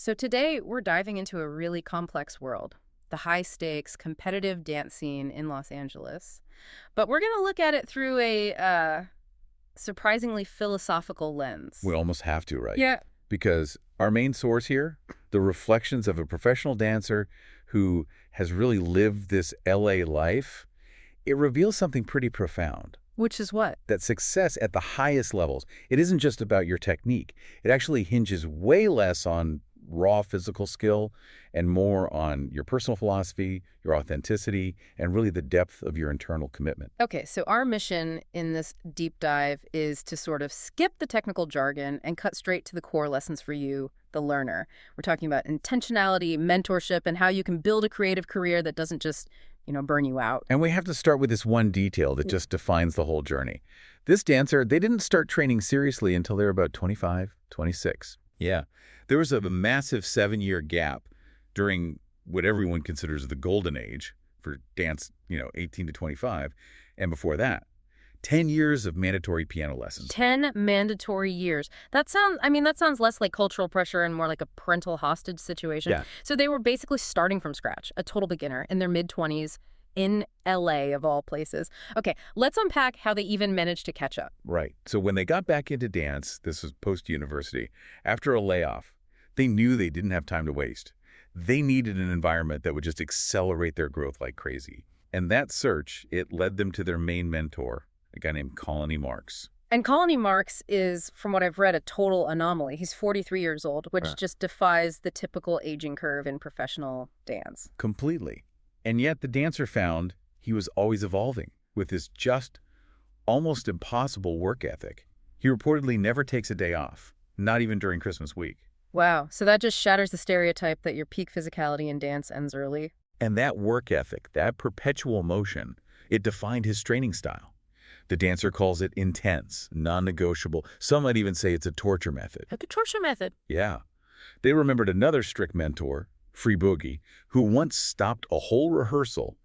So today we're diving into a really complex world, the high-stakes, competitive dance scene in Los Angeles. But we're going to look at it through a surprisingly philosophical lens. We almost have to, right? Yeah. Because our main source here, the reflections of a professional dancer who has really lived this LA life, it reveals something pretty profound. Which is what? That success at the highest levels, it isn't just about your technique. It actually hinges way less on raw physical skill and more on your personal philosophy, your authenticity, and really the depth of your internal commitment. Okay, so our mission in this deep dive is to sort of skip the technical jargon and cut straight to the core lessons for you, the learner. We're talking about intentionality, mentorship, and how you can build a creative career that doesn't just, burn you out. And we have to start with this one detail that just defines the whole journey. This dancer, they didn't start training seriously until they were about 25, 26. Yeah. There was a massive 7-year gap during what everyone considers the golden age for dance, 18 to 25. And before that, 10 years of mandatory piano lessons. 10 mandatory years. That sounds less like cultural pressure and more like a parental hostage situation. Yeah. So they were basically starting from scratch, a total beginner in their mid-20s in LA of all places. Okay, let's unpack how they even managed to catch up. Right. So when they got back into dance, this was post-university, after a layoff, they knew they didn't have time to waste. They needed an environment that would just accelerate their growth like crazy. And that search, it led them to their main mentor, a guy named Keone and Mari. And Keone Marks is, from what I've read, a total anomaly. He's 43 years old, which just defies the typical aging curve in professional dance. Completely. And yet the dancer found he was always evolving with his just almost impossible work ethic. He reportedly never takes a day off, not even during Christmas week. Wow, so that just shatters the stereotype that your peak physicality in dance ends early. And that work ethic, that perpetual motion, it defined his training style. The dancer calls it intense, non-negotiable. Some might even say it's a torture method. A torture method. Yeah. They remembered another strict mentor, Free Boogie, who once stopped a whole rehearsal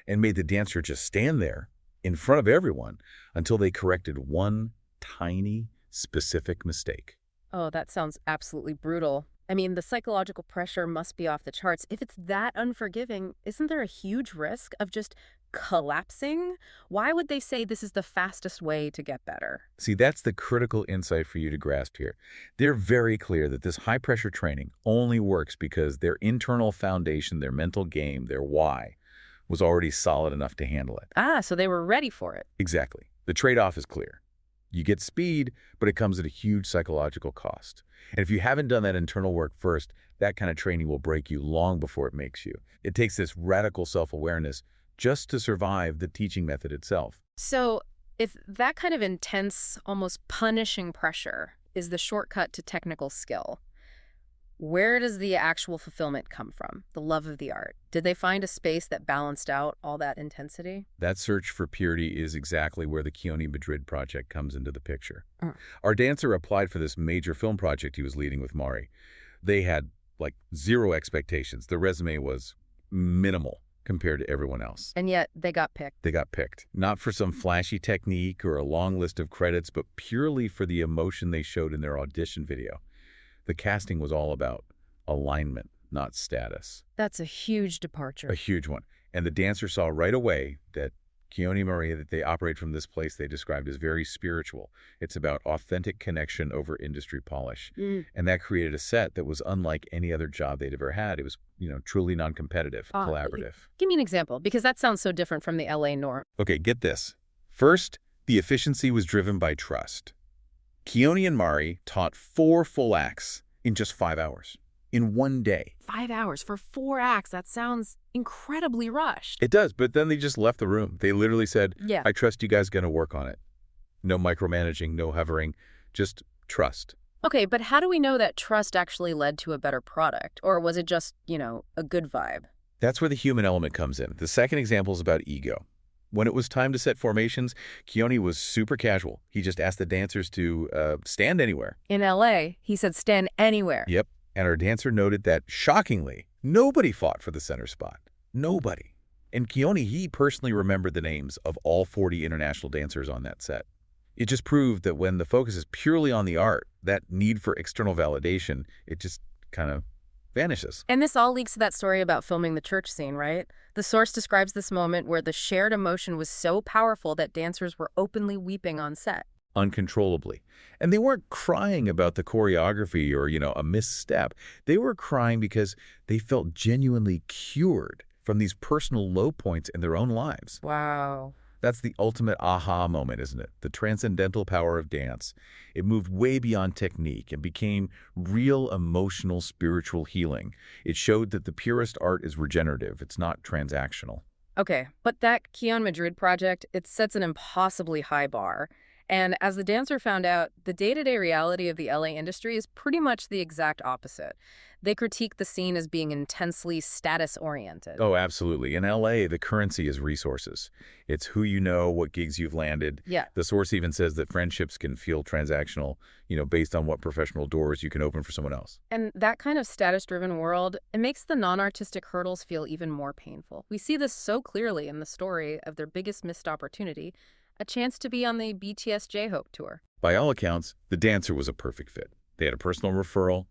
and made the dancer just stand there in front of everyone until they corrected one tiny, specific mistake. Oh, that sounds absolutely brutal. I mean, the psychological pressure must be off the charts. If it's that unforgiving, isn't there a huge risk of just collapsing? Why would they say this is the fastest way to get better? See, that's the critical insight for you to grasp here. They're very clear that this high-pressure training only works because their internal foundation, their mental game, their why, was already solid enough to handle it. Ah, so they were ready for it. Exactly. The trade-off is clear. You get speed, but it comes at a huge psychological cost. And if you haven't done that internal work first, that kind of training will break you long before it makes you. It takes this radical self-awareness just to survive the teaching method itself. So if that kind of intense, almost punishing pressure is the shortcut to technical skill, where does the actual fulfillment come from? The love of the art? Did they find a space that balanced out all that intensity? That search for purity is exactly where the Keone Madrid project comes into the picture. Our dancer applied for this major film project he was leading with Mari. They had, zero expectations. The resume was minimal compared to everyone else. And yet they got picked. They got picked. Not for some flashy technique or a long list of credits, but purely for the emotion they showed in their audition video. The casting was all about alignment, not status. That's a huge departure. A huge one. And the dancer saw right away that Keone and Mari, that they operate from this place they described as very spiritual. It's about authentic connection over industry polish. And that created a set that was unlike any other job they'd ever had. It was, truly non-competitive, collaborative. Give me an example, because that sounds so different from the LA norm. Okay, get this. First, the efficiency was driven by trust. Keone and Mari taught 4 full acts in just 5 hours, in one day. 5 hours for 4 acts. That sounds incredibly rushed. It does, but then they just left the room. They literally said, Yeah. I trust you guys are going to work on it. No micromanaging, no hovering, just trust. Okay, but how do we know that trust actually led to a better product? Or was it just, a good vibe? That's where the human element comes in. The second example is about ego. When it was time to set formations, Keone was super casual. He just asked the dancers to stand anywhere. In LA, he said stand anywhere. Yep. And our dancer noted that, shockingly, nobody fought for the center spot. Nobody. And Keone, he personally remembered the names of all 40 international dancers on that set. It just proved that when the focus is purely on the art, that need for external validation, it just kind of vanishes. And this all leads to that story about filming the church scene, right? The source describes this moment where the shared emotion was so powerful that dancers were openly weeping on set. Uncontrollably. And they weren't crying about the choreography or, a misstep. They were crying because they felt genuinely cured from these personal low points in their own lives. Wow. That's the ultimate aha moment, isn't it? The transcendental power of dance. It moved way beyond technique and became real emotional, spiritual healing. It showed that the purest art is regenerative. It's not transactional. Okay, but that Keone Madrid project, it sets an impossibly high bar. And as the dancer found out, the day-to-day reality of the LA industry is pretty much the exact opposite. They critique the scene as being intensely status-oriented. Oh, absolutely. In LA, the currency is resources. It's who you know, what gigs you've landed. Yeah. The source even says that friendships can feel transactional, based on what professional doors you can open for someone else. And that kind of status-driven world, it makes the non-artistic hurdles feel even more painful. We see this so clearly in the story of their biggest missed opportunity, a chance to be on the BTS J-Hope tour. By all accounts, the dancer was a perfect fit. They had a personal referral.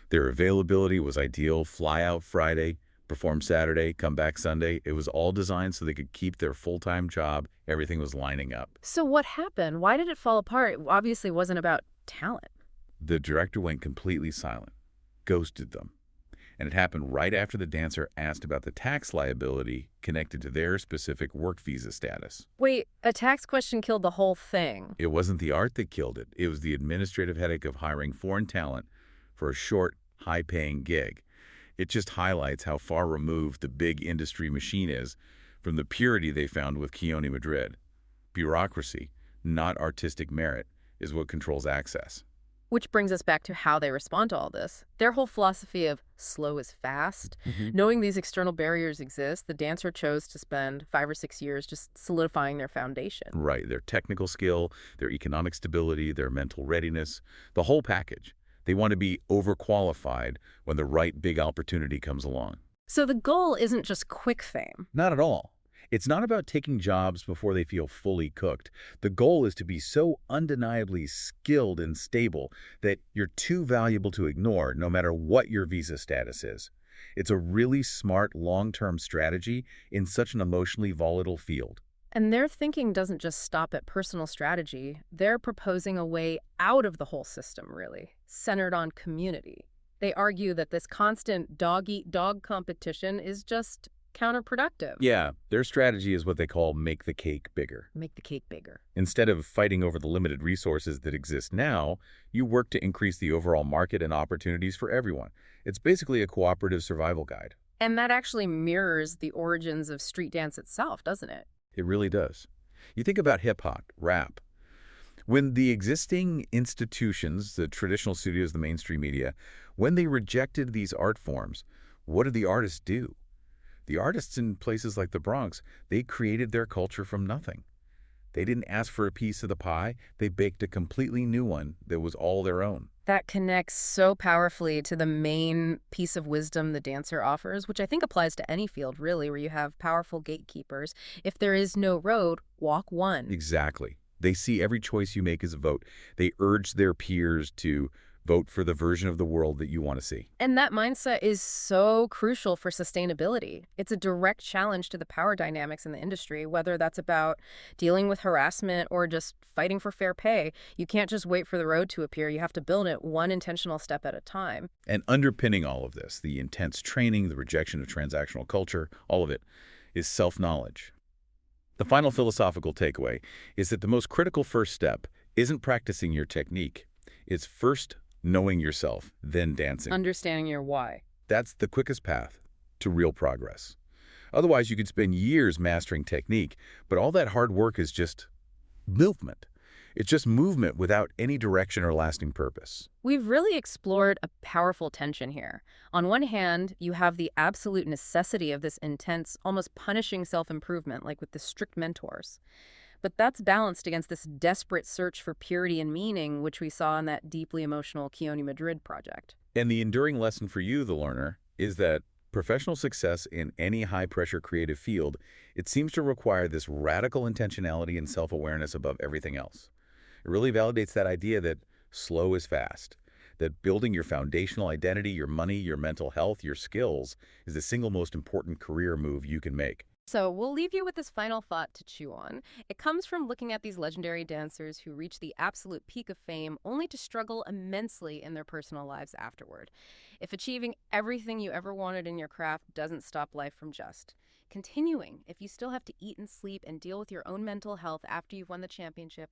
Their availability was ideal. Fly out Friday, perform Saturday, come back Sunday. It was all designed so they could keep their full-time job. Everything was lining up. So what happened? Why did it fall apart? It obviously wasn't about talent. The director went completely silent, ghosted them. And it happened right after the dancer asked about the tax liability connected to their specific work visa status. Wait, a tax question killed the whole thing. It wasn't the art that killed it. It was the administrative headache of hiring foreign talent for a short, high-paying gig. It just highlights how far removed the big industry machine is from the purity they found with Keone Madrid. Bureaucracy, not artistic merit, is what controls access. Which brings us back to how they respond to all this. Their whole philosophy of slow is fast. Knowing these external barriers exist, the dancer chose to spend 5 or 6 years just solidifying their foundation. Right, their technical skill, their economic stability, their mental readiness, the whole package. They want to be overqualified when the right big opportunity comes along. So the goal isn't just quick fame. Not at all. It's not about taking jobs before they feel fully cooked. The goal is to be so undeniably skilled and stable that you're too valuable to ignore no matter what your visa status is. It's a really smart long-term strategy in such an emotionally volatile field. And their thinking doesn't just stop at personal strategy. They're proposing a way out of the whole system, really, centered on community. They argue that this constant dog-eat-dog competition is just counterproductive. Yeah, their strategy is what they call make the cake bigger. Make the cake bigger. Instead of fighting over the limited resources that exist now, you work to increase the overall market and opportunities for everyone. It's basically a cooperative survival guide. And that actually mirrors the origins of street dance itself, doesn't it? It really does. You think about hip-hop, rap. When the existing institutions, the traditional studios, the mainstream media, when they rejected these art forms, what did the artists do? The artists in places like the Bronx, they created their culture from nothing. They didn't ask for a piece of the pie. They baked a completely new one that was all their own. That connects so powerfully to the main piece of wisdom the dancer offers, which I think applies to any field, really, where you have powerful gatekeepers. If there is no road, walk one. Exactly. They see every choice you make as a vote. They urge their peers to vote for the version of the world that you want to see. And that mindset is so crucial for sustainability. It's a direct challenge to the power dynamics in the industry, whether that's about dealing with harassment or just fighting for fair pay. You can't just wait for the road to appear. You have to build it one intentional step at a time. And underpinning all of this, the intense training, the rejection of transactional culture, all of it, is self-knowledge. The final philosophical takeaway is that the most critical first step isn't practicing your technique. It's first knowing yourself, then dancing. Understanding your why. That's the quickest path to real progress. Otherwise, you could spend years mastering technique, but all that hard work is just movement. It's just movement without any direction or lasting purpose. We've really explored a powerful tension here. On one hand, you have the absolute necessity of this intense, almost punishing self-improvement, like with the strict mentors. But that's balanced against this desperate search for purity and meaning, which we saw in that deeply emotional Keone Madrid project. And the enduring lesson for you, the learner, is that professional success in any high-pressure creative field, it seems to require this radical intentionality and self-awareness above everything else. It really validates that idea that slow is fast, that building your foundational identity, your money, your mental health, your skills is the single most important career move you can make. So we'll leave you with this final thought to chew on. It comes from looking at these legendary dancers who reach the absolute peak of fame only to struggle immensely in their personal lives afterward. If achieving everything you ever wanted in your craft doesn't stop life from just continuing, if you still have to eat and sleep and deal with your own mental health after you've won the championship,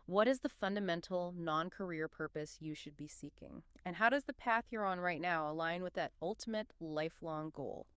what is the fundamental non-career purpose you should be seeking? And how does the path you're on right now align with that ultimate lifelong goal?